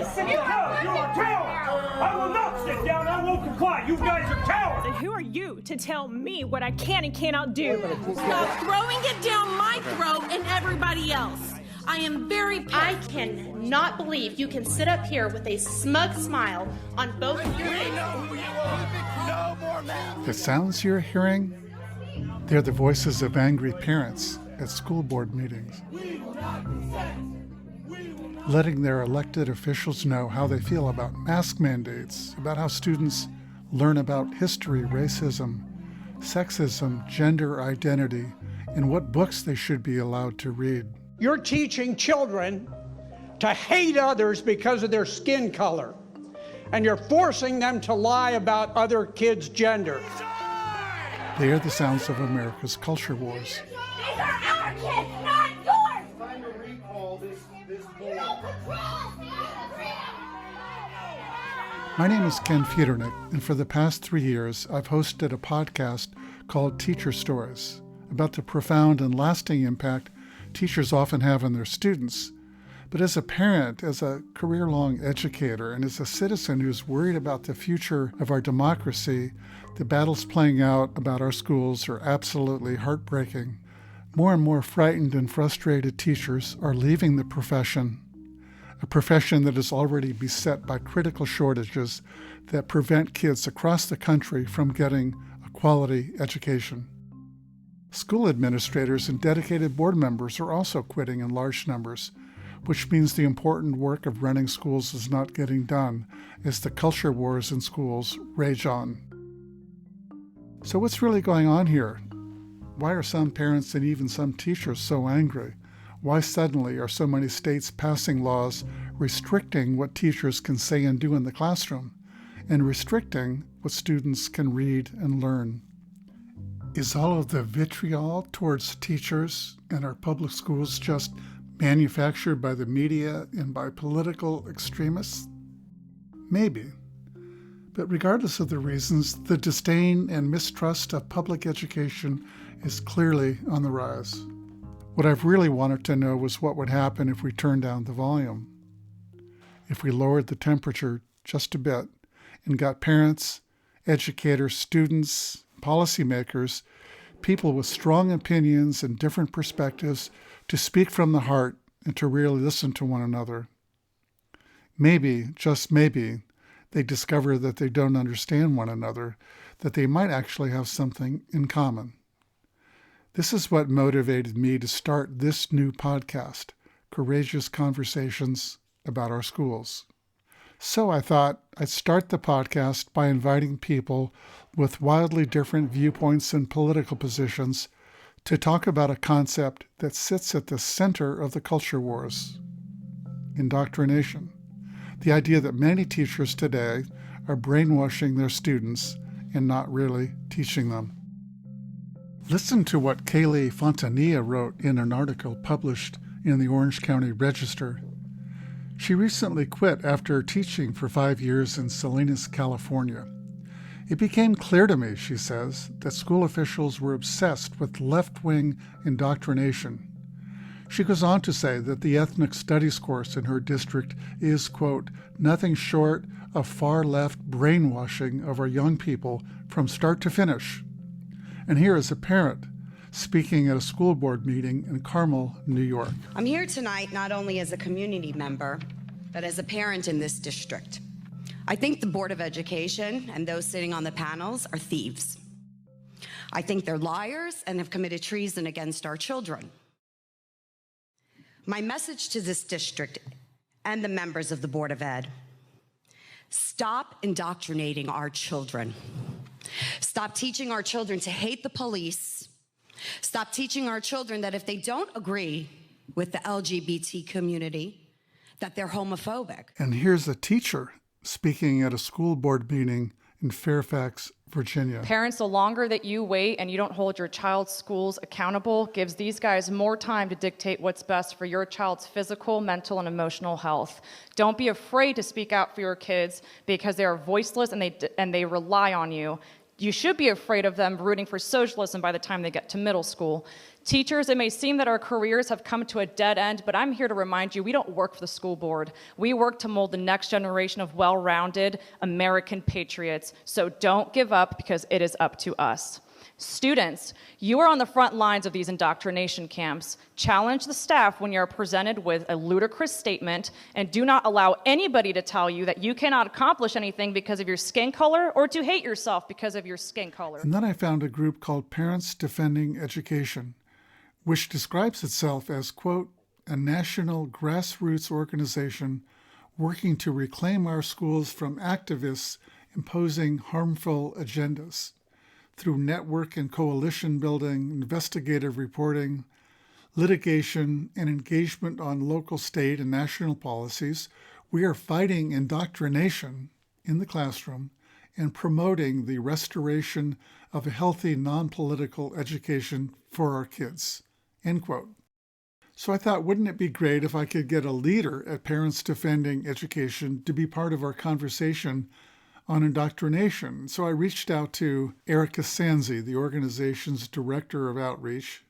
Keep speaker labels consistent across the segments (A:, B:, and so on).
A: Sit down! You are cowards! I will not sit down! I won't comply! You guys are cowards!
B: And who are you to tell me what I can and cannot do?
C: Stop throwing it down my throat and everybody else. I am very pissed.
D: I cannot believe you can sit up here with a smug smile on both of your faces.
E: The sounds you're hearing, they're the voices of angry parents at school board meetings, letting their elected officials know how they feel about mask mandates, about how students learn about history, racism, sexism, gender identity, and what books they should be allowed to read.
F: You're teaching children to hate others because of their skin color, and you're forcing them to lie about other kids' gender.
E: They are the sounds of America's culture wars.
G: These are our kids, not yours!
H: Trying to recall this board.
E: My name is Ken Feudernick, and for the past 3 years, I've hosted a podcast called Teacher Stories about the profound and lasting impact teachers often have on their students. But as a parent, as a career-long educator, and as a citizen who's worried about the future of our democracy, the battles playing out about our schools are absolutely heartbreaking. More and more frightened and frustrated teachers are leaving the profession, a profession that is already beset by critical shortages that prevent kids across the country from getting a quality education. School administrators and dedicated board members are also quitting in large numbers, which means the important work of running schools is not getting done as the culture wars in schools rage on. So what's really going on here? Why are some parents and even some teachers so angry? Why suddenly are so many states passing laws restricting what teachers can say and do in the classroom, and restricting what students can read and learn? Is all of the vitriol towards teachers and our public schools just manufactured by the media and by political extremists? Maybe. But regardless of the reasons, the disdain and mistrust of public education is clearly on the rise. What I've really wanted to know was what would happen if we turned down the volume, if we lowered the temperature just a bit and got parents, educators, students, policymakers, people with strong opinions and different perspectives to speak from the heart and to really listen to one another. Maybe, just maybe, they discover that they don't understand one another, that they might actually have something in common. This is what motivated me to start this new podcast, Courageous Conversations About Our Schools. So I thought I'd start the podcast by inviting people with wildly different viewpoints and political positions to talk about a concept that sits at the center of the culture wars: indoctrination. The idea that many teachers today are brainwashing their students and not really teaching them. Listen to what Kaylee Fontanilla wrote in an article published in the Orange County Register. She recently quit after teaching for 5 years in Salinas, California. It became clear to me, she says, that school officials were obsessed with left-wing indoctrination. She goes on to say that the ethnic studies course in her district is, quote, nothing short of far-left brainwashing of our young people from start to finish. And here is a parent speaking at a school board meeting in Carmel, New York.
I: I'm here tonight not only as a community member, but as a parent in this district. I think the Board of Education and those sitting on the panels are thieves. I think they're liars and have committed treason against our children. My message to this district and the members of the Board of Ed: stop indoctrinating our children. Stop teaching our children to hate the police. Stop teaching our children that if they don't agree with the LGBT community, that they're homophobic.
E: And here's a teacher speaking at a school board meeting in Fairfax, Virginia.
J: Parents, the longer that you wait and you don't hold your child's schools accountable gives these guys more time to dictate what's best for your child's physical, mental, and emotional health. Don't be afraid to speak out for your kids because they are voiceless and they rely on you. You should be afraid of them rooting for socialism by the time they get to middle school. Teachers, it may seem that our careers have come to a dead end, but I'm here to remind you we don't work for the school board. We work to mold the next generation of well-rounded American patriots. So don't give up, because it is up to us. Students, you are on the front lines of these indoctrination camps. Challenge the staff when you're presented with a ludicrous statement, and do not allow anybody to tell you that you cannot accomplish anything because of your skin color, or to hate yourself because of your skin color.
E: And then I found a group called Parents Defending Education, which describes itself as, quote, a national grassroots organization working to reclaim our schools from activists imposing harmful agendas. Through network and coalition building, investigative reporting, litigation, and engagement on local, state, and national policies, we are fighting indoctrination in the classroom and promoting the restoration of a healthy, non-political education for our kids, end quote. So I thought, wouldn't it be great if I could get a leader at Parents Defending Education to be part of our conversation on indoctrination? So I reached out to Erica Sanzi, the organization's director of outreach,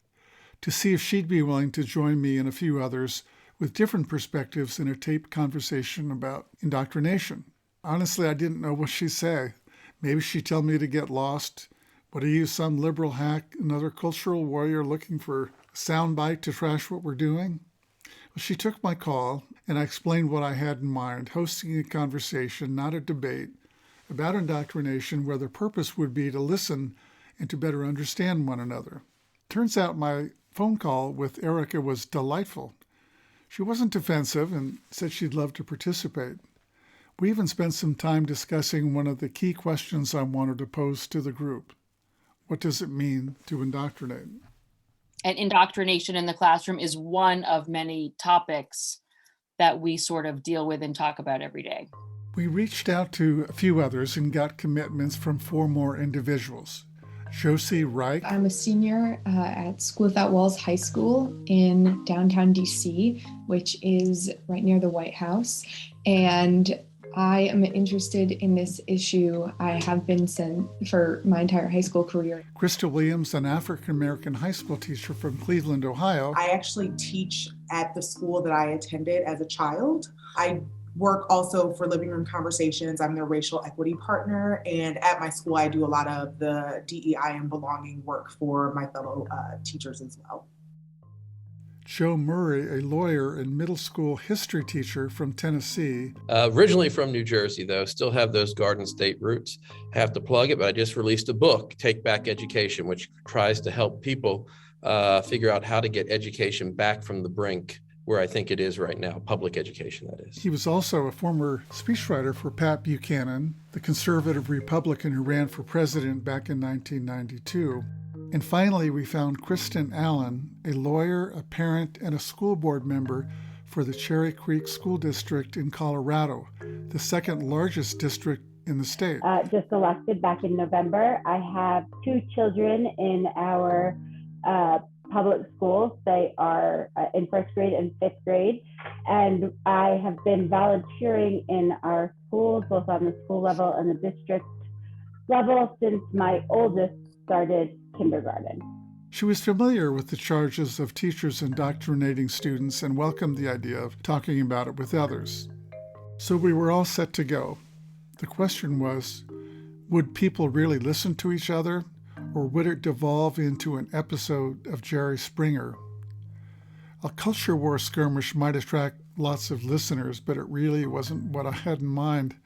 E: to see if she'd be willing to join me and a few others with different perspectives in a taped conversation about indoctrination. Honestly, I didn't know what she'd say. Maybe she'd tell me to get lost. What are you, some liberal hack, another cultural warrior looking for a soundbite to trash what we're doing? Well, she took my call, and I explained what I had in mind, hosting a conversation, not a debate, about indoctrination where the purpose would be to listen and to better understand one another. Turns out my phone call with Erica was delightful. She wasn't defensive and said she'd love to participate. We even spent some time discussing one of the key questions I wanted to pose to the group. What does it mean to indoctrinate?
K: And indoctrination in the classroom is one of many topics that we sort of deal with and talk about every day.
E: We reached out to a few others and got commitments from 4 more individuals. Josie Reich.
L: I'm a senior at School Without Walls High School in downtown DC, which is right near the White House. And I am interested in this issue. I have been for my entire high school career.
E: Krista Williams, an African-American high school teacher from Cleveland, Ohio.
M: I actually teach at the school that I attended as a child. I work also for Living Room Conversations. I'm their racial equity partner. And at my school, I do a lot of the DEI and belonging work for my fellow teachers as well.
E: Joe Murray, a lawyer and middle school history teacher from Tennessee.
N: Originally from New Jersey, though, still have those Garden State roots. Have to plug it, but I just released a book, Take Back Education, which tries to help people figure out how to get education back from the brink where I think it is right now, public education, that is.
E: He was also a former speechwriter for Pat Buchanan, the conservative Republican who ran for president back in 1992. And finally, we found Kristen Allen, a lawyer, a parent, and a school board member for the Cherry Creek School District in Colorado, the second largest district in the state.
O: Just elected back in November. I have 2 children in our public schools. They are in 1st grade and 5th grade. And I have been volunteering in our schools, both on the school level and the district level, since my oldest started kindergarten.
E: She was familiar with the charges of teachers indoctrinating students and welcomed the idea of talking about it with others. So we were all set to go. The question was, would people really listen to each other, or would it devolve into an episode of Jerry Springer? A culture war skirmish might attract lots of listeners, but it really wasn't what I had in mind.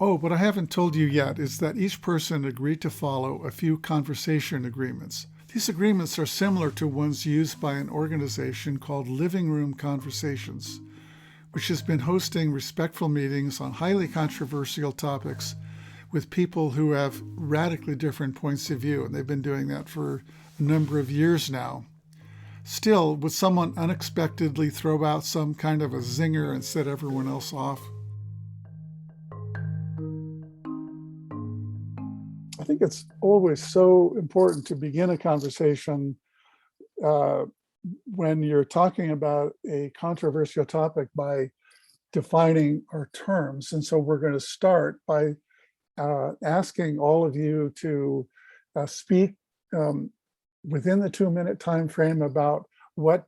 E: Oh, what I haven't told you yet is that each person agreed to follow a few conversation agreements. These agreements are similar to ones used by an organization called Living Room Conversations, which has been hosting respectful meetings on highly controversial topics with people who have radically different points of view, and they've been doing that for a number of years now. Still, would someone unexpectedly throw out some kind of a zinger and set everyone else off? I think it's always so important to begin a conversation when you're talking about a controversial topic by defining our terms. And so we're going to start by asking all of you to speak within the 2-minute time frame about what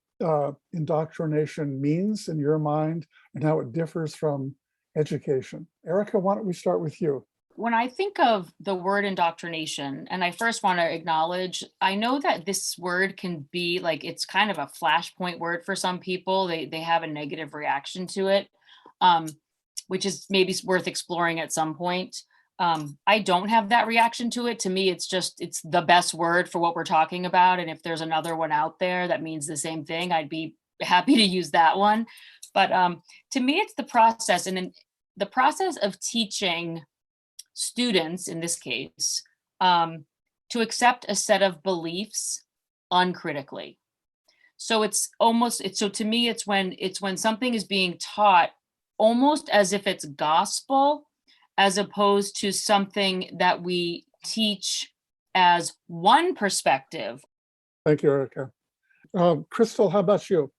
E: indoctrination means in your mind and how it differs from education. Erica, why don't we start with you?
K: When I think of the word indoctrination, and I first want to acknowledge, I know that this word can be like, it's kind of a flashpoint word for some people. They have a negative reaction to it, which is maybe worth exploring at some point. I don't have that reaction to it. To me, it's the best word for what we're talking about. And if there's another one out there that means the same thing, I'd be happy to use that one. But to me, it's the process. And in the process of teaching students, in this case, to accept a set of beliefs uncritically. So so to me, it's when something is being taught almost as if it's gospel, as opposed to something that we teach as one perspective.
E: Thank you, Erica. Crystal, how about you?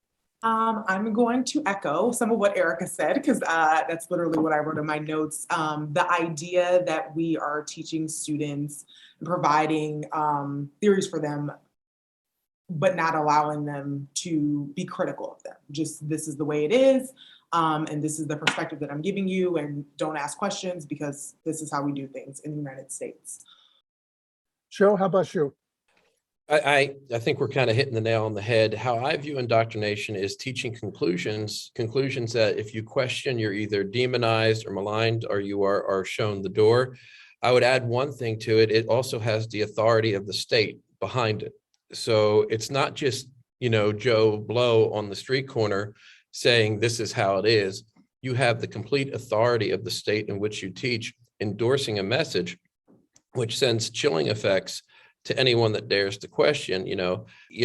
M: I'm going to echo some of what Erica said, because that's literally what I wrote in my notes. The idea that we are teaching students and providing theories for them, but not allowing them to be critical of them. Just, this is the way it is, and this is the perspective that I'm giving you, and don't ask questions because this is how we do things in the United States.
E: Joe, how about you?
N: I think we're kind of hitting the nail on the head. How I view indoctrination is teaching conclusions that if you question, you're either demonized or maligned, or you are shown the door. I would add one thing to it. It also has the authority of the state behind it. So it's not just, Joe Blow on the street corner saying this is how it is. You have the complete authority of the state in which you teach endorsing a message, which sends chilling effects to anyone that dares to question.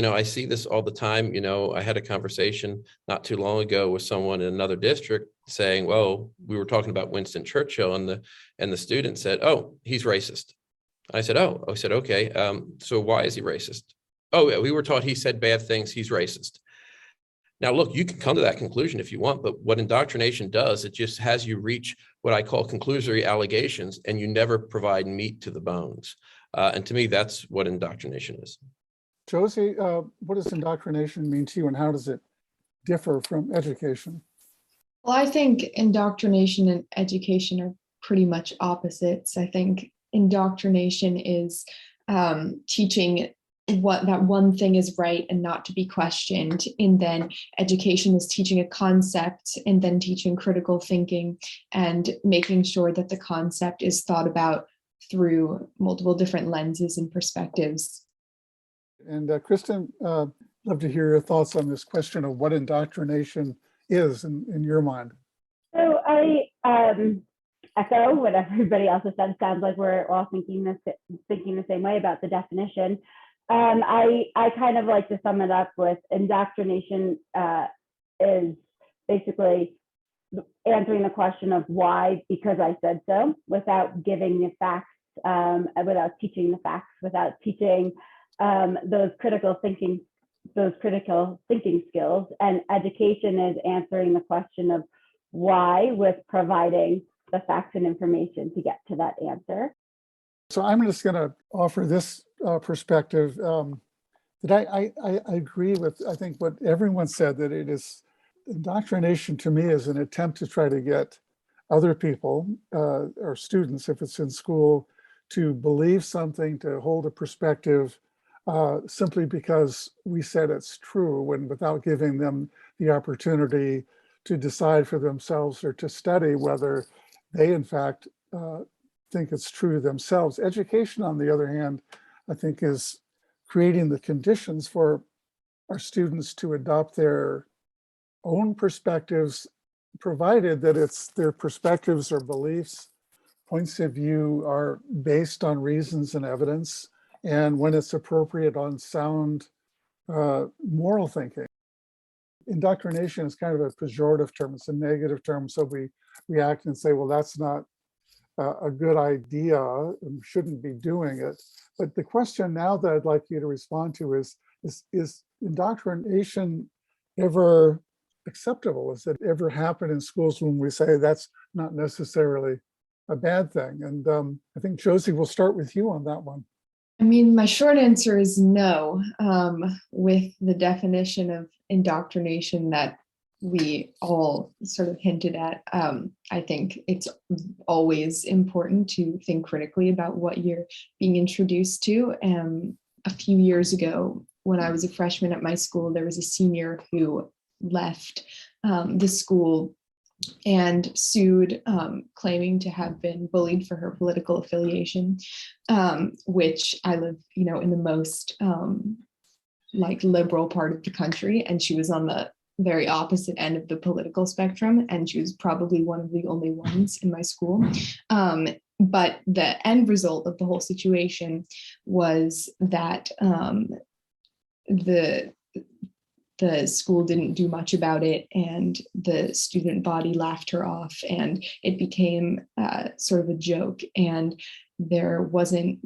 N: I see this all the time. I had a conversation not too long ago with someone in another district saying, well, we were talking about Winston Churchill, and the student said, oh, he's racist. I said, okay. So why is he racist? Oh, yeah, we were taught he said bad things, he's racist. Now, look, you can come to that conclusion if you want, but what indoctrination does, it just has you reach what I call conclusory allegations, and you never provide meat to the bones. And to me, that's what indoctrination is.
E: Josie, what does indoctrination mean to you, and how does it differ from education?
L: Well, I think indoctrination and education are pretty much opposites. I think indoctrination is teaching that one thing is right and not to be questioned. And then education is teaching a concept and then teaching critical thinking and making sure that the concept is thought about through multiple different lenses and perspectives.
E: And Kristen, love to hear your thoughts on this question of what indoctrination is in your mind.
O: So I echo what everybody else has said. It sounds like we're all thinking the same way about the definition. I kind of like to sum it up with indoctrination is basically answering the question of why, because I said so, without giving the facts, without teaching the facts, without teaching those critical thinking skills. And education is answering the question of why with providing the facts and information to get to that answer.
E: So I'm just going to offer this perspective that I agree with, I think, what everyone said, that it is indoctrination to me is an attempt to try to get other people or students, if it's in school, to believe something, to hold a perspective simply because we said it's true, when without giving them the opportunity to decide for themselves or to study whether they in fact think it's true themselves. Education, on the other hand, I think is creating the conditions for our students to adopt their own perspectives, provided that their perspectives or beliefs, points of view are based on reasons and evidence, and when it's appropriate, on sound moral thinking. Indoctrination is kind of a pejorative term, it's a negative term, so we react and say, well, that's not a good idea and shouldn't be doing it. But the question now that I'd like you to respond to is indoctrination ever acceptable? Does it ever happen in schools when we say that's not necessarily a bad thing? And I think Josie will start with you on that one.
L: I mean, my short answer is no, with the definition of indoctrination that we all sort of hinted at. I think it's always important to think critically about what you're being introduced to. A few years ago, when I was a freshman at my school, there was a senior who left the school and sued, claiming to have been bullied for her political affiliation, which I live, in the most liberal part of the country, and she was on the very opposite end of the political spectrum, and she was probably one of the only ones in my school. But the end result of the whole situation was that the school didn't do much about it, and the student body laughed her off, and it became sort of a joke, and there wasn't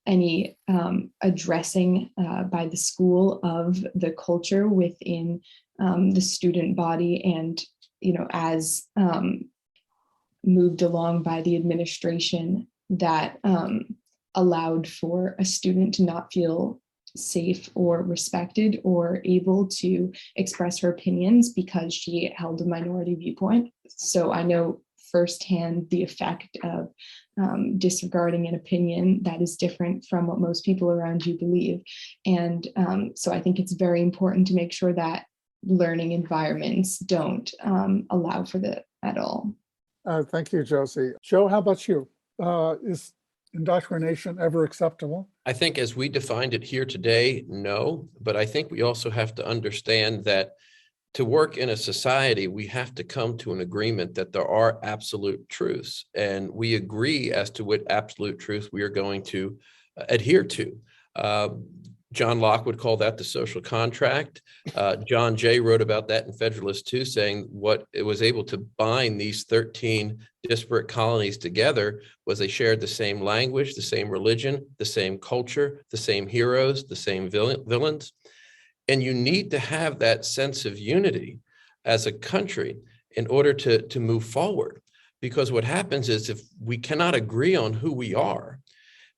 L: any addressing by the school of the culture within the student body, and as moved along by the administration, that allowed for a student to not feel safe or respected or able to express her opinions because she held a minority viewpoint. So I know firsthand the effect of disregarding an opinion that is different from what most people around you believe. And so I think it's very important to make sure that learning environments don't allow for that at all.
E: Thank you, Josie. Joe, how about you? Is indoctrination ever acceptable?
N: I think as we defined it here today, no, but I think we also have to understand that to work in a society, we have to come to an agreement that there are absolute truths, and we agree as to what absolute truth we are going to adhere to. John Locke would call that the social contract. John Jay wrote about that in Federalist 2, saying what it was able to bind these 13 disparate colonies together was they shared the same language, the same religion, the same culture, the same heroes, the same villains. And you need to have that sense of unity as a country in order to move forward. Because what happens is if we cannot agree on who we are,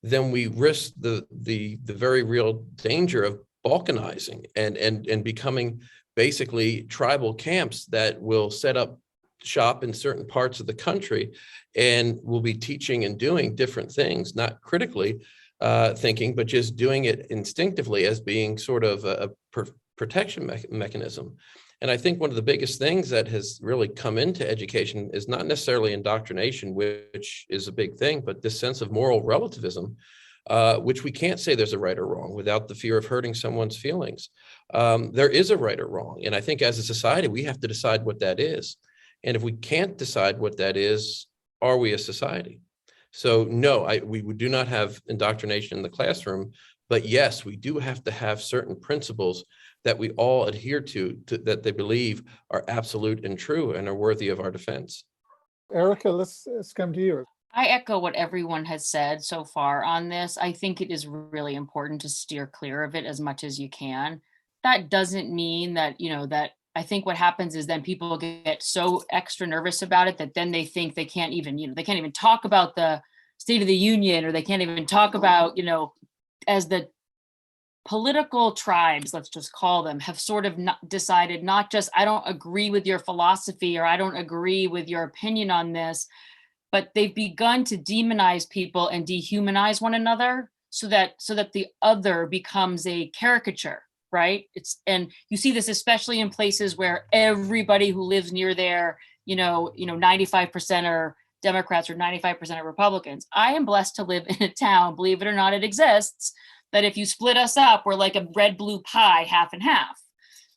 N: then we risk the very real danger of balkanizing and becoming basically tribal camps that will set up shop in certain parts of the country and will be teaching and doing different things, not critically thinking, but just doing it instinctively as being sort of a protection mechanism. And I think one of the biggest things that has really come into education is not necessarily indoctrination, which is a big thing, but this sense of moral relativism, which we can't say there's a right or wrong without the fear of hurting someone's feelings. There is a right or wrong. And I think as a society, we have to decide what that is. And if we can't decide what that is, are we a society? So no, we do not have indoctrination in the classroom, but yes, we do have to have certain principles that we all adhere to that they believe are absolute and true and are worthy of our defense.
E: Erica, let's come to you.
K: I echo what everyone has said so far on this. I think it is really important to steer clear of it as much as you can. That doesn't mean that, that I think what happens is then people get so extra nervous about it that then they think they can't even, they can't even talk about the State of the Union, or they can't even talk about, as the political tribes, let's just call them, have sort of decided not just, I don't agree with your philosophy, or I don't agree with your opinion on this, but they've begun to demonize people and dehumanize one another so that the other becomes a caricature, right? And you see this especially in places where everybody who lives near there, 95% are Democrats or 95% are Republicans. I am blessed to live in a town, believe it or not, it exists, that if you split us up, we're like a red-blue pie, half and half.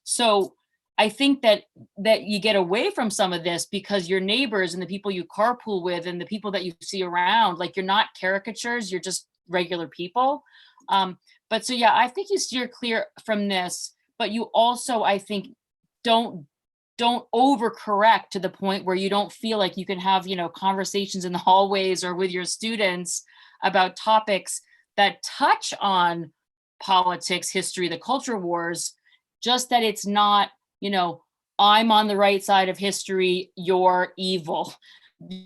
K: So I think that you get away from some of this because your neighbors and the people you carpool with and the people that you see around, like, you're not caricatures, you're just regular people. But so, yeah, I think you steer clear from this, but you also, I think, don't overcorrect to the point where you don't feel like you can have, conversations in the hallways or with your students about topics that touch on politics, history, the culture wars, just that it's not, I'm on the right side of history, you're evil.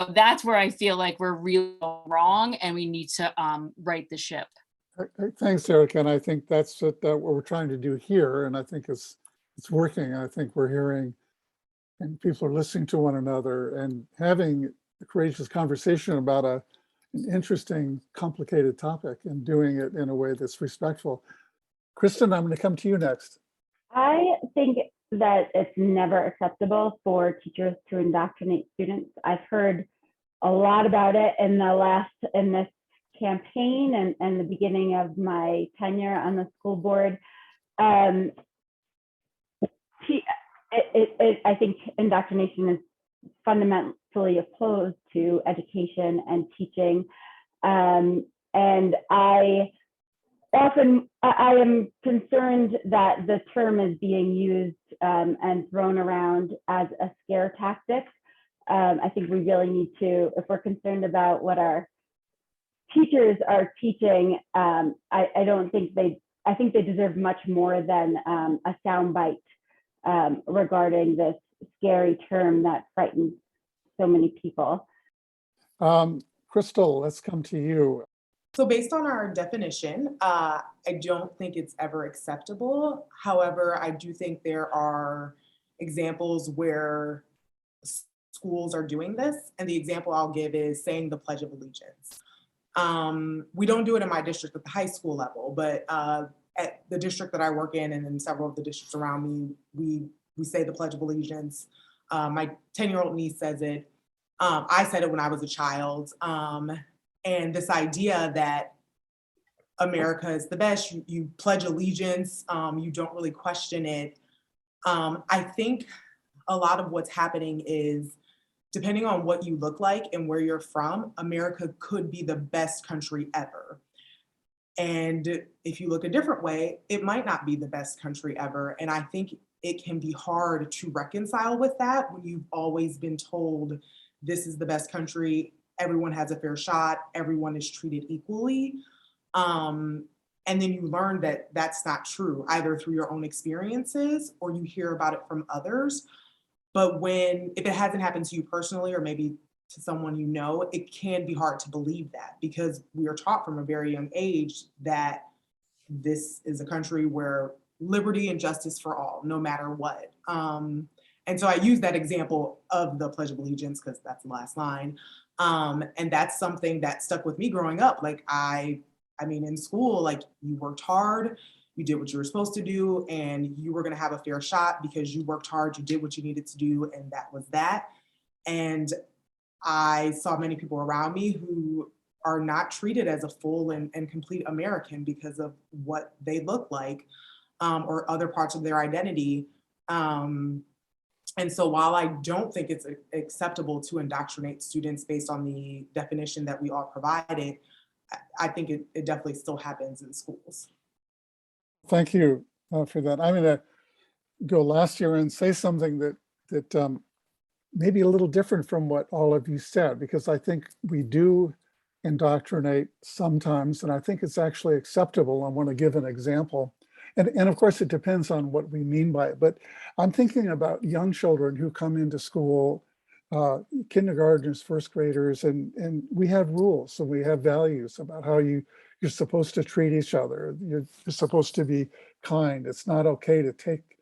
K: that's where I feel like we're really wrong and we need to right the ship.
E: Thanks, Erica. And I think that's what we're trying to do here. And I think it's working. I think we're hearing and people are listening to one another and having a courageous conversation about an interesting, complicated topic and doing it in a way that's respectful. Kristen, I'm going to come to you next.
O: I think that it's never acceptable for teachers to indoctrinate students. I've heard a lot about it in this campaign and the beginning of my tenure on the school board. I think indoctrination is fundamentally opposed to education and teaching. And I am concerned that the term is being used and thrown around as a scare tactic. I think we really need to, if we're concerned about what our teachers are teaching, I think they deserve much more than a soundbite regarding this scary term that frightens so many people.
E: Crystal, let's come to you.
M: So based on our definition, I don't think it's ever acceptable. However, I do think there are examples where schools are doing this. And the example I'll give is saying the Pledge of Allegiance. We don't do it in my district at the high school level, but at the district that I work in and in several of the districts around me, we say the Pledge of Allegiance. My 10-year-old niece says it. I said it when I was a child. And this idea that America is the best, you pledge allegiance, you don't really question it. I think a lot of what's happening is, depending on what you look like and where you're from, America could be the best country ever. And if you look a different way, it might not be the best country ever. And I think it can be hard to reconcile with that when you've always been told this is the best country, everyone has a fair shot, everyone is treated equally. And then you learn that that's not true, either through your own experiences or you hear about it from others. But if it hasn't happened to you personally, or maybe to someone you know, it can be hard to believe that, because we are taught from a very young age that this is a country where liberty and justice for all, no matter what. And so I use that example of the Pledge of Allegiance because that's the last line. And that's something that stuck with me growing up. Like I mean, in school, like you worked hard, you did what you were supposed to do, and you were going to have a fair shot because you worked hard, you did what you needed to do, and that was that. And I saw many people around me who are not treated as a full and complete American because of what they look like or other parts of their identity. And so while I don't think it's acceptable to indoctrinate students based on the definition that we all provided, I think it definitely still happens in schools.
E: Thank you for that. I'm going to go last year and say something that may be a little different from what all of you said, because I think we do indoctrinate sometimes, and I think it's actually acceptable. I want to give an example. And of course, it depends on what we mean by it. But I'm thinking about young children who come into school, kindergartners, first graders, and we have rules and we have values about how you're supposed to treat each other. You're supposed to be kind. It's not okay to take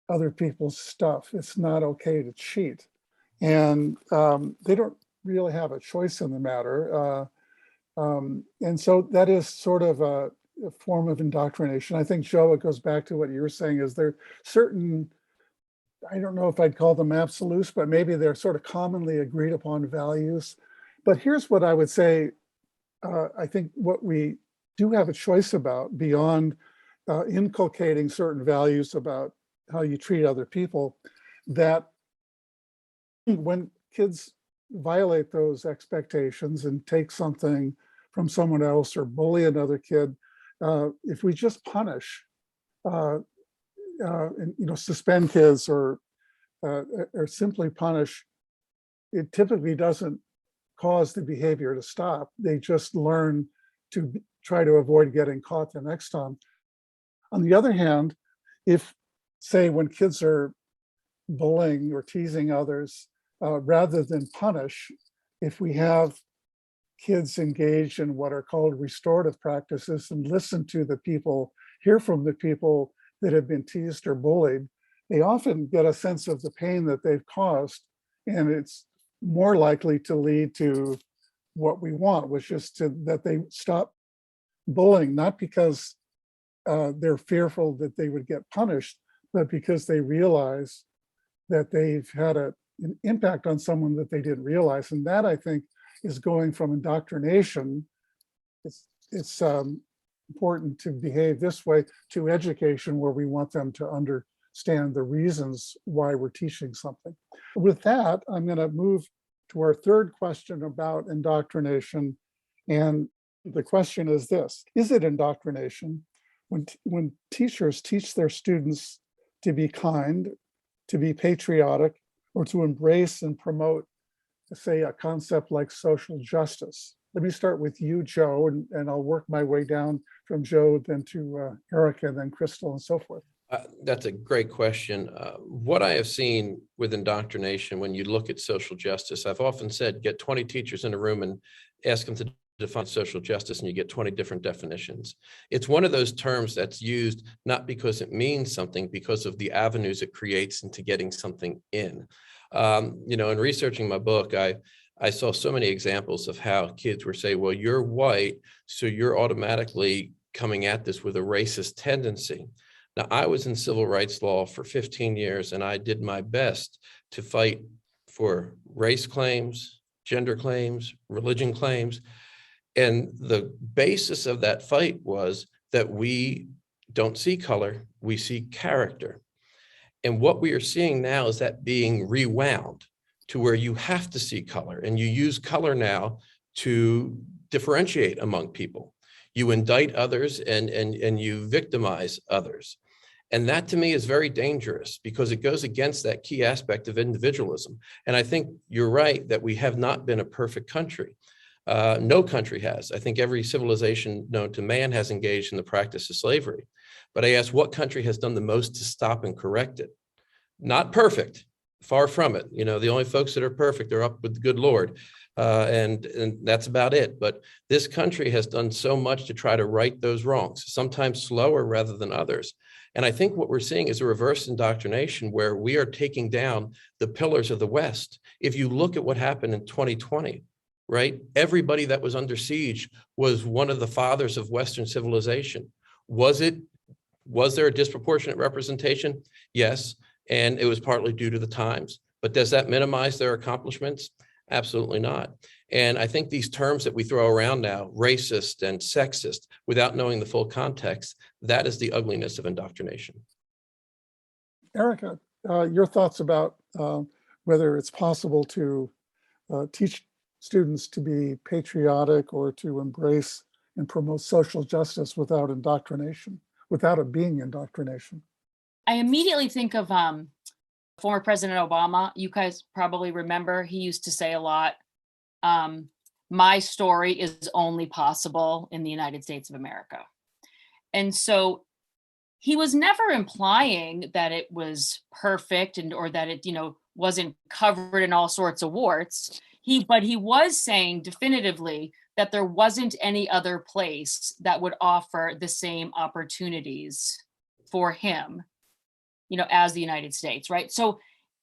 E: other people's stuff. It's not okay to cheat. And they don't really have a choice in the matter. And so that is sort of a form of indoctrination. I think, Joe, it goes back to what you were saying, is there certain, I don't know if I'd call them absolutes, but maybe they're sort of commonly agreed upon values. But here's what I would say, I think what we do have a choice about beyond inculcating certain values about how you treat other people, that when kids violate those expectations and take something from someone else or bully another kid, if we just punish, and suspend kids or simply punish, it typically doesn't cause the behavior to stop. They just learn to try to avoid getting caught the next time. On the other hand, if, say, when kids are bullying or teasing others, rather than punish, if we have kids engage in what are called restorative practices and listen to the people, hear from the people that have been teased or bullied, they often get a sense of the pain that they've caused, and it's more likely to lead to what we want, which is that they stop bullying, not because they're fearful that they would get punished, but because they realize that they've had an impact on someone that they didn't realize. And that, I think, is going from indoctrination. It's important to behave this way, to education, where we want them to understand the reasons why we're teaching something. With that, I'm going to move to our third question about indoctrination. And the question is this: is it indoctrination when teachers teach their students to be kind, to be patriotic, or to embrace and promote, say, a concept like social justice? Let me start with you, Joe, and I'll work my way down from Joe, then to Erica, then Crystal, and so forth.
N: That's a great question. What I have seen with indoctrination, when you look at social justice, I've often said, get 20 teachers in a room and ask them to define social justice, and you get 20 different definitions. It's one of those terms that's used not because it means something, because of the avenues it creates into getting something in. In researching my book, I saw so many examples of how kids were saying, well, you're white, so you're automatically coming at this with a racist tendency. Now, I was in civil rights law for 15 years, and I did my best to fight for race claims, gender claims, religion claims. And the basis of that fight was that we don't see color, we see character. And what we are seeing now is that being rewound to where you have to see color, and you use color now to differentiate among people. You indict others and you victimize others. And that, to me, is very dangerous, because it goes against that key aspect of individualism. And I think you're right that we have not been a perfect country. No country has. I think every civilization known to man has engaged in the practice of slavery. But I ask, what country has done the most to stop and correct it? Not perfect, far from it. The only folks that are perfect are up with the good Lord. And that's about it. But this country has done so much to try to right those wrongs, sometimes slower rather than others. And I think what we're seeing is a reverse indoctrination, where we are taking down the pillars of the West. If you look at what happened in 2020, right? Everybody that was under siege was one of the fathers of Western civilization. Was there a disproportionate representation? Yes. And it was partly due to the times. But does that minimize their accomplishments? Absolutely not. And I think these terms that we throw around now, racist and sexist, without knowing the full context, that is the ugliness of indoctrination.
E: Erica, your thoughts about whether it's possible to teach students to be patriotic or to embrace and promote social justice without indoctrination, without it being indoctrination?
K: I immediately think of former President Obama. You guys probably remember, he used to say a lot, my story is only possible in the United States of America. And so he was never implying that it was perfect or that it, wasn't covered in all sorts of warts. But he was saying definitively that there wasn't any other place that would offer the same opportunities for him, as the United States, right? So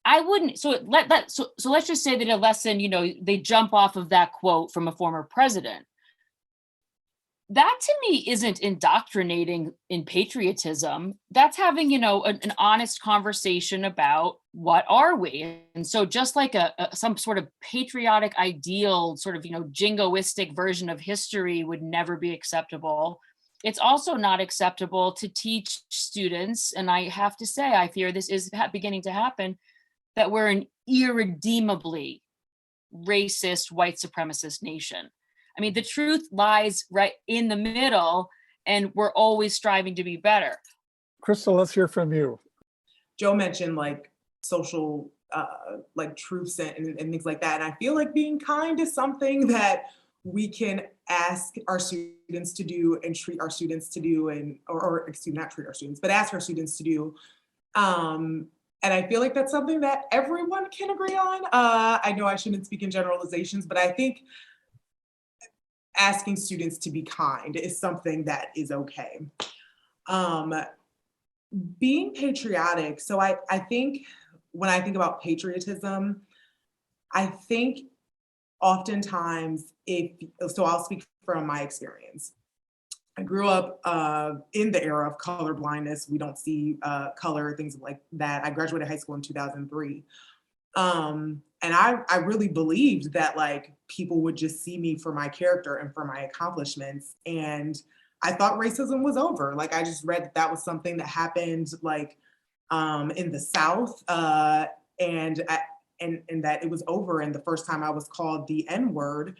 K: I wouldn't, so let's just say that a lesson, they jump off of that quote from a former president. That, to me, isn't indoctrinating in patriotism. That's having, an honest conversation about what are we? And so just like some sort of patriotic ideal, sort of, jingoistic version of history would never be acceptable. It's also not acceptable to teach students, and I have to say, I fear this is beginning to happen, that we're an irredeemably racist, white supremacist nation. I mean, the truth lies right in the middle, and we're always striving to be better.
E: Crystal, let's hear from you.
M: Joe mentioned social truths and things like that. And I feel like being kind is something that we can ask our students to do and treat our students to do, and not treat our students, but ask our students to do. And I feel like that's something that everyone can agree on. I know I shouldn't speak in generalizations, but I think asking students to be kind is something that is okay. Being patriotic, so I think when I think about patriotism, I think oftentimes so I'll speak from my experience. I grew up in the era of color blindness. We don't see color, things like that. I graduated high school in 2003. And I really believed that like people would just see me for my character and for my accomplishments. And I thought racism was over. Like I just read that was something that happened like in the South and that it was over. And the first time I was called the N-word,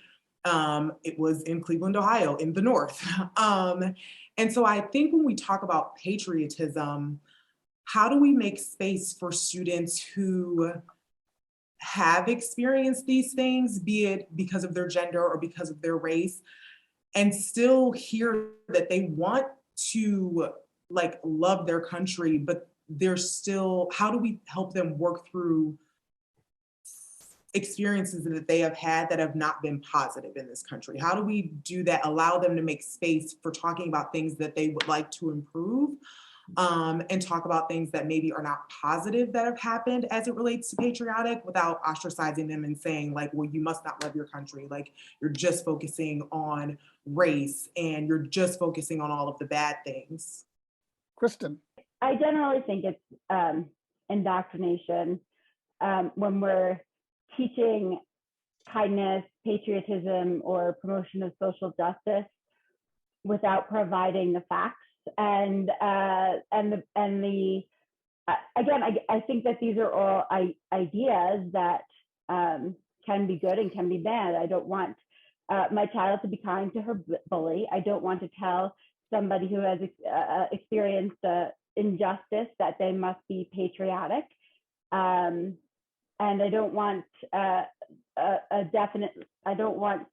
M: it was in Cleveland, Ohio, in the North. And so I think when we talk about patriotism, how do we make space for students who have experienced these things, be it because of their gender or because of their race, and still hear that they want to like love their country, but they're still, how do we help them work through experiences that they have had that have not been positive in this country? How do we do that, allow them to make space for talking about things that they would like to improve, and talk about things that maybe are not positive that have happened as it relates to patriotic, without ostracizing them and saying like, well, you must not love your country. Like you're just focusing on race and you're just focusing on all of the bad things.
E: Kristen.
O: I generally think it's indoctrination when we're teaching kindness, patriotism, or promotion of social justice without providing the facts and again, I think that these are all ideas that can be good and can be bad. I don't want my child to be kind to her bully. I don't want to tell somebody who has experienced injustice that they must be patriotic. And I don't want I don't want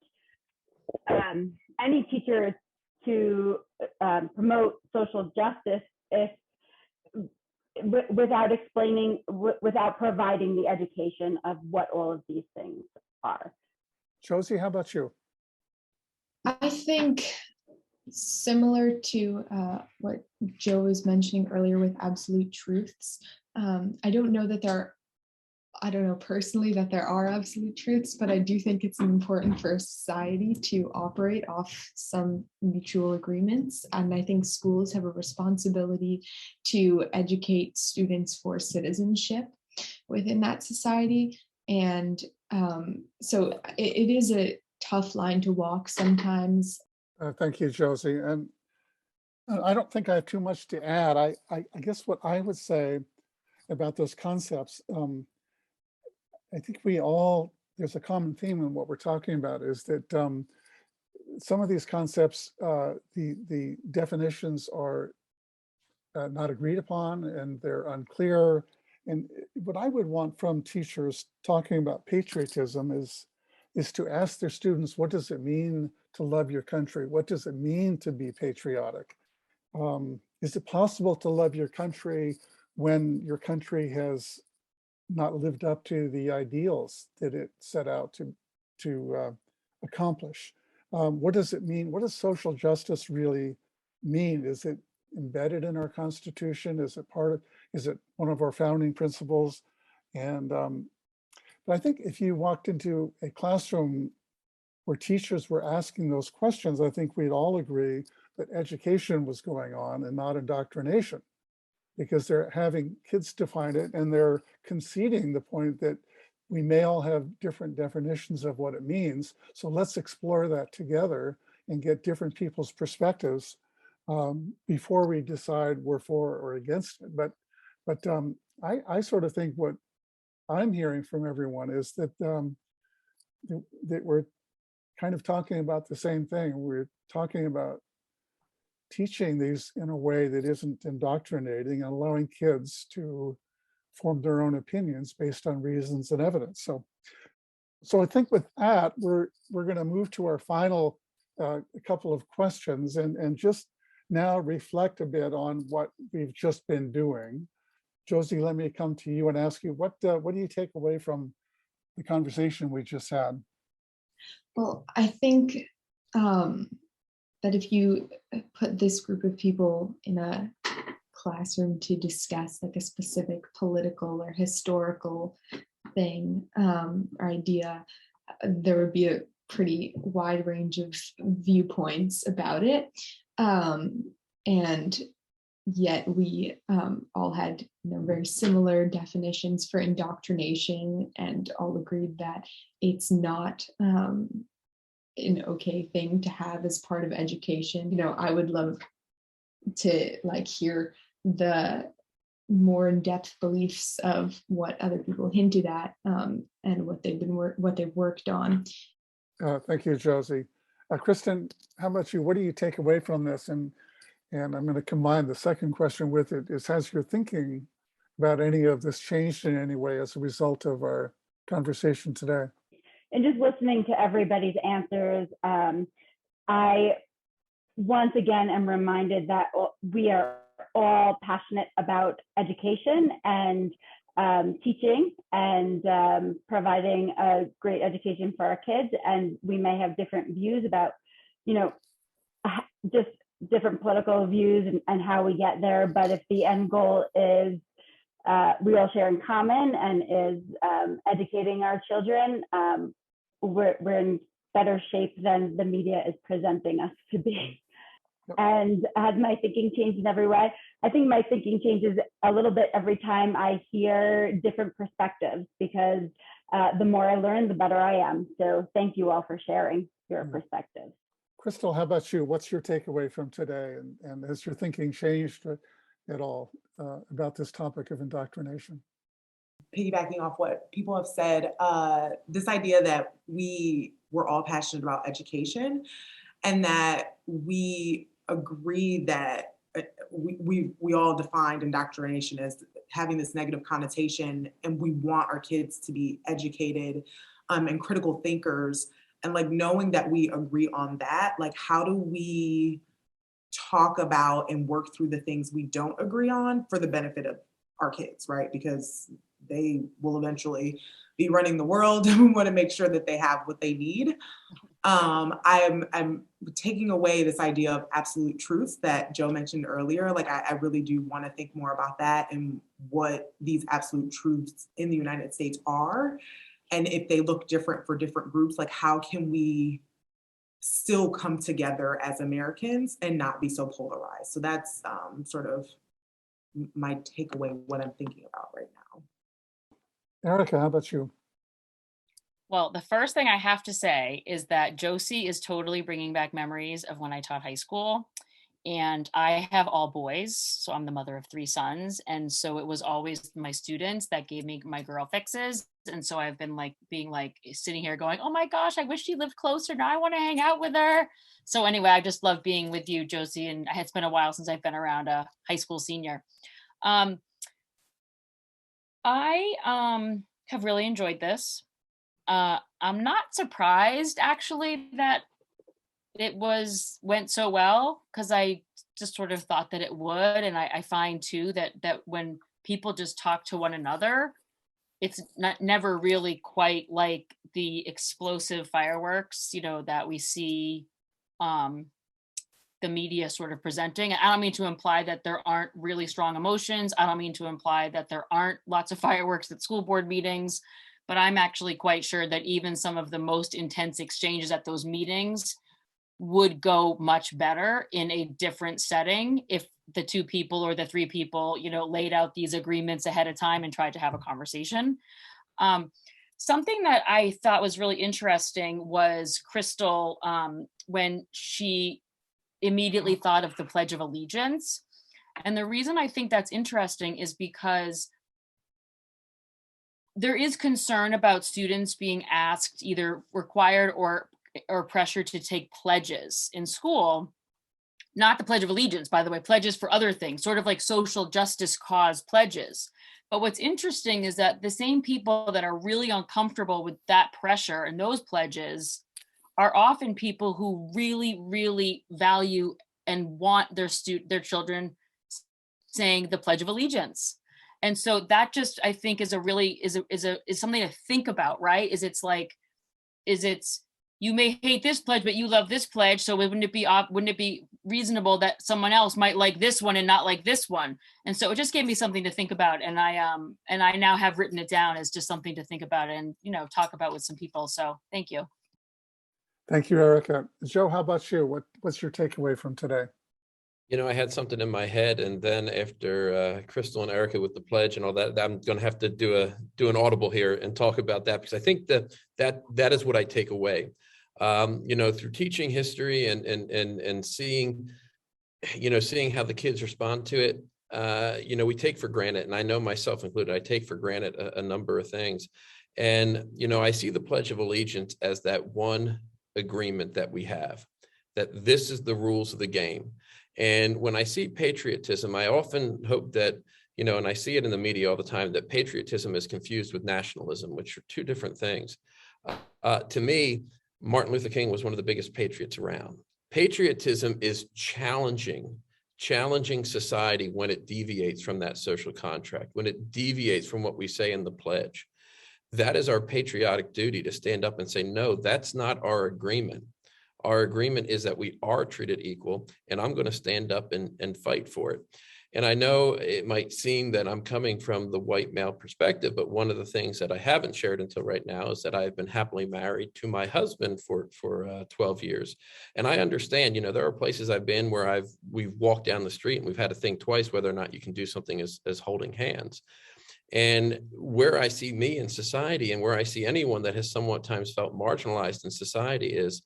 O: any teacher to promote social justice without explaining, without providing the education of what all of these things are.
E: Josie, how about you?
L: I think similar to what Joe was mentioning earlier with absolute truths, I don't know that I don't know personally that there are absolute truths, but I do think it's important for society to operate off some mutual agreements. And I think schools have a responsibility to educate students for citizenship within that society. And so it is a tough line to walk sometimes.
E: Thank you, Josie. And I don't think I have too much to add. I guess what I would say about those concepts, I think there's a common theme in what we're talking about, is that some of these concepts, the definitions are not agreed upon and they're unclear. And what I would want from teachers talking about patriotism is to ask their students, what does it mean to love your country? What does it mean to be patriotic? Is it possible to love your country when your country has not lived up to the ideals that it set out to accomplish? What does it mean? What does social justice really mean? Is it embedded in our Constitution? Is it one of our founding principles? And but I think if you walked into a classroom where teachers were asking those questions, I think we'd all agree that education was going on and not indoctrination, because they're having kids define it and they're conceding the point that we may all have different definitions of what it means. So let's explore that together and get different people's perspectives before we decide we're for or against it. But I sort of think what I'm hearing from everyone is that that we're kind of talking about the same thing. We're talking about teaching these in a way that isn't indoctrinating and allowing kids to form their own opinions based on reasons and evidence. So I think with that, we're going to move to our final couple of questions and just now reflect a bit on what we've just been doing. Josie, let me come to you and ask you, what do you take away from the conversation we just had?
L: Well, I think that if you put this group of people in a classroom to discuss like a specific political or historical thing or idea, there would be a pretty wide range of viewpoints about it. And yet we all had very similar definitions for indoctrination, and all agreed that it's not an okay thing to have as part of education. I would love to hear the more in-depth beliefs of what other people hinted at and what they've worked on.
E: Thank you, Josie. Kristen, how about you? What do you take away from this? And I'm going to combine the second question with it, is has your thinking about any of this changed in any way as a result of our conversation today?
O: And just listening to everybody's answers, I once again am reminded that we are all passionate about education and teaching and providing a great education for our kids. And we may have different views about, just different political views and how we get there. But if the end goal is we all share in common and is educating our children, we're in better shape than the media is presenting us to be. And has my thinking changed in every way? I think my thinking changes a little bit every time I hear different perspectives, because the more I learn, the better I am. So thank you all for sharing your perspectives.
E: Crystal, how about you? What's your takeaway from today? And has your thinking changed at all about this topic of indoctrination?
M: Piggybacking off what people have said, this idea that we were all passionate about education and that we agree that we all defined indoctrination as having this negative connotation, and we want our kids to be educated and critical thinkers. And knowing that we agree on that, how do we talk about and work through the things we don't agree on for the benefit of our kids, right? Because they will eventually be running the world, and we want to make sure that they have what they need. I'm taking away this idea of absolute truths that Joe mentioned earlier. I really do want to think more about that and what these absolute truths in the United States are. And if they look different for different groups, how can we still come together as Americans and not be so polarized? So that's sort of my takeaway, what I'm thinking about right now.
E: Erica, how about you?
K: Well, the first thing I have to say is that Josie is totally bringing back memories of when I taught high school. And I have all boys, so I'm the mother of 3 sons. And so it was always my students that gave me my girl fixes. And so I've been sitting here going, oh my gosh, I wish she lived closer. Now I want to hang out with her. So anyway, I just love being with you, Josie. And it's been a while since I've been around a high school senior. I have really enjoyed this. I'm not surprised actually that it went so well, because I just sort of thought that it would. And I find too that when people just talk to one another, it's never really quite like the explosive fireworks, that we see the media sort of presenting. I don't mean to imply that there aren't really strong emotions. I don't mean to imply that there aren't lots of fireworks at school board meetings, but I'm actually quite sure that even some of the most intense exchanges at those meetings would go much better in a different setting if the 2 people or the 3 people, laid out these agreements ahead of time and tried to have a conversation. Something that I thought was really interesting was Crystal, when she immediately thought of the Pledge of Allegiance. And the reason I think that's interesting is because there is concern about students being asked, either required or pressured to take pledges in school, not the Pledge of Allegiance, by the way, pledges for other things, sort of like social justice cause pledges. But what's interesting is that the same people that are really uncomfortable with that pressure and those pledges are often people who really, really value and want their children saying the Pledge of Allegiance. And so that just, I think, is a really is something to think about, right? You may hate this pledge, but you love this pledge. So wouldn't it be reasonable that someone else might like this one and not like this one? And so it just gave me something to think about. And I now have written it down as just something to think about and, talk about with some people. So thank you.
E: Thank you, Erica. Joe, how about you? What's your takeaway from today?
N: I had something in my head, and then after Crystal and Erica with the pledge and all that, I'm going to have to do an audible here and talk about that, because I think that is what I take away. Through teaching history and seeing how the kids respond to it, we take for granted, and I know myself included, I take for granted a number of things. And, I see the Pledge of Allegiance as that one agreement that we have, that this is the rules of the game. And when I see patriotism, I often hope that, and I see it in the media all the time, that patriotism is confused with nationalism, which are two different things. To me, Martin Luther King was one of the biggest patriots around. Patriotism is challenging society when it deviates from that social contract, when it deviates from what we say in the pledge. That is our patriotic duty, to stand up and say, no, that's not our agreement. Our agreement is that we are treated equal, and I'm going to stand up and fight for it. And I know it might seem that I'm coming from the white male perspective, but one of the things that I haven't shared until right now is that I've been happily married to my husband for 12 years. And I understand, there are places I've been where we've walked down the street and we've had to think twice whether or not you can do something as holding hands. And where I see me in society, and where I see anyone that has somewhat times felt marginalized in society, is,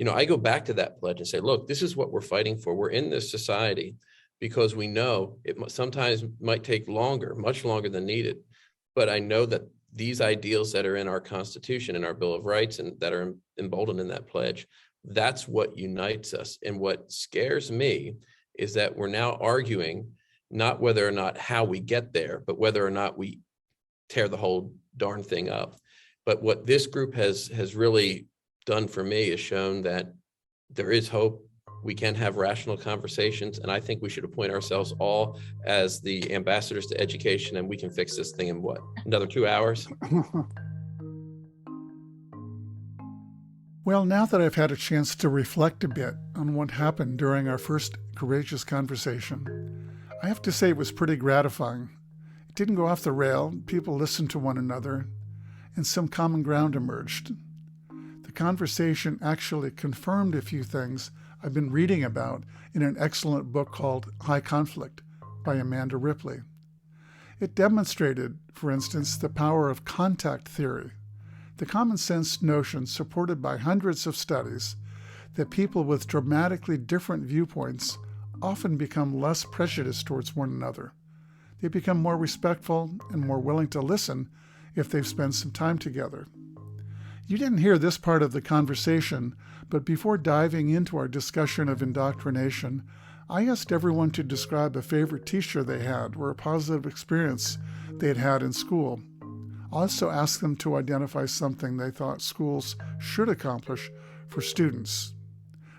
N: I go back to that pledge and say, look, this is what we're fighting for. We're in this society because we know it sometimes might take longer, much longer than needed. But I know that these ideals that are in our Constitution and our Bill of Rights and that are emboldened in that pledge, that's what unites us. And what scares me is that we're now arguing not whether or not how we get there, but whether or not we tear the whole darn thing up. But what this group has really done for me is shown that there is hope. We can have rational conversations, and I think we should appoint ourselves all as the ambassadors to education, and we can fix this thing in another 2 hours?
E: Well, now that I've had a chance to reflect a bit on what happened during our first courageous conversation, I have to say it was pretty gratifying. It didn't go off the rail. People listened to one another, and some common ground emerged. The conversation actually confirmed a few things I've been reading about in an excellent book called High Conflict by Amanda Ripley. It demonstrated, for instance, the power of contact theory, the common sense notion supported by hundreds of studies that people with dramatically different viewpoints often become less prejudiced towards one another. They become more respectful and more willing to listen if they've spent some time together. You didn't hear this part of the conversation, but before diving into our discussion of indoctrination, I asked everyone to describe a favorite teacher they had or a positive experience they'd had in school. I also asked them to identify something they thought schools should accomplish for students.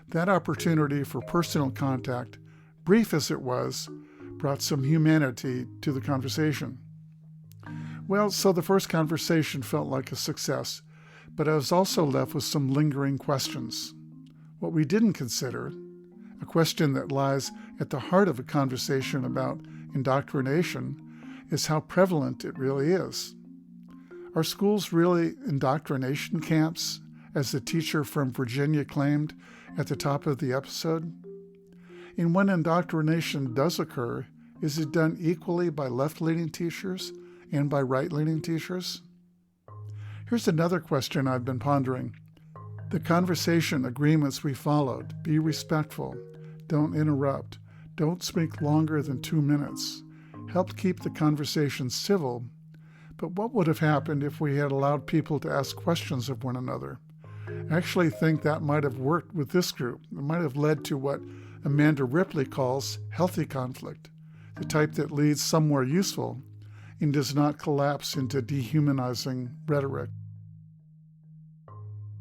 E: That opportunity for personal contact, brief as it was, brought some humanity to the conversation. Well, so the first conversation felt like a success, but I was also left with some lingering questions. What we didn't consider, a question that lies at the heart of a conversation about indoctrination, is how prevalent it really is. Are schools really indoctrination camps, as the teacher from Virginia claimed at the top of the episode? And when indoctrination does occur, is it done equally by left-leaning teachers and by right-leaning teachers? Here's another question I've been pondering. The conversation agreements we followed, be respectful, don't interrupt, don't speak longer than 2 minutes, helped keep the conversation civil. But what would have happened if we had allowed people to ask questions of one another? I actually think that might have worked with this group. It might have led to what Amanda Ripley calls healthy conflict, the type that leads somewhere useful and does not collapse into dehumanizing rhetoric.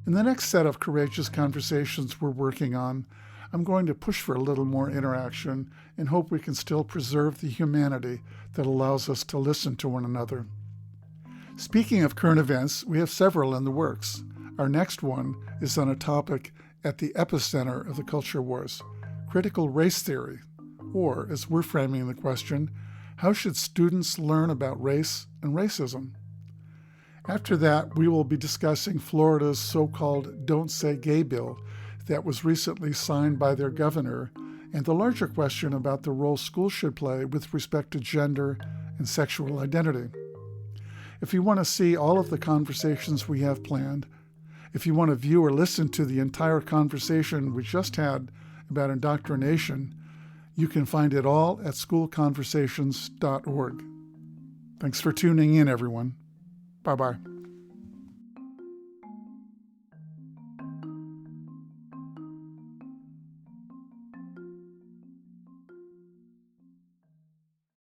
E: In the next set of courageous conversations we're working on, I'm going to push for a little more interaction and hope we can still preserve the humanity that allows us to listen to one another. Speaking of current events, we have several in the works. Our next one is on a topic at the epicenter of the culture wars, critical race theory, or, as we're framing the question, how should students learn about race and racism? After that, we will be discussing Florida's so-called Don't Say Gay bill that was recently signed by their governor, and the larger question about the role schools should play with respect to gender and sexual identity. If you want to see all of the conversations we have planned, if you want to view or listen to the entire conversation we just had about indoctrination, you can find it all at schoolconversations.org. Thanks for tuning in, everyone. Bye-bye.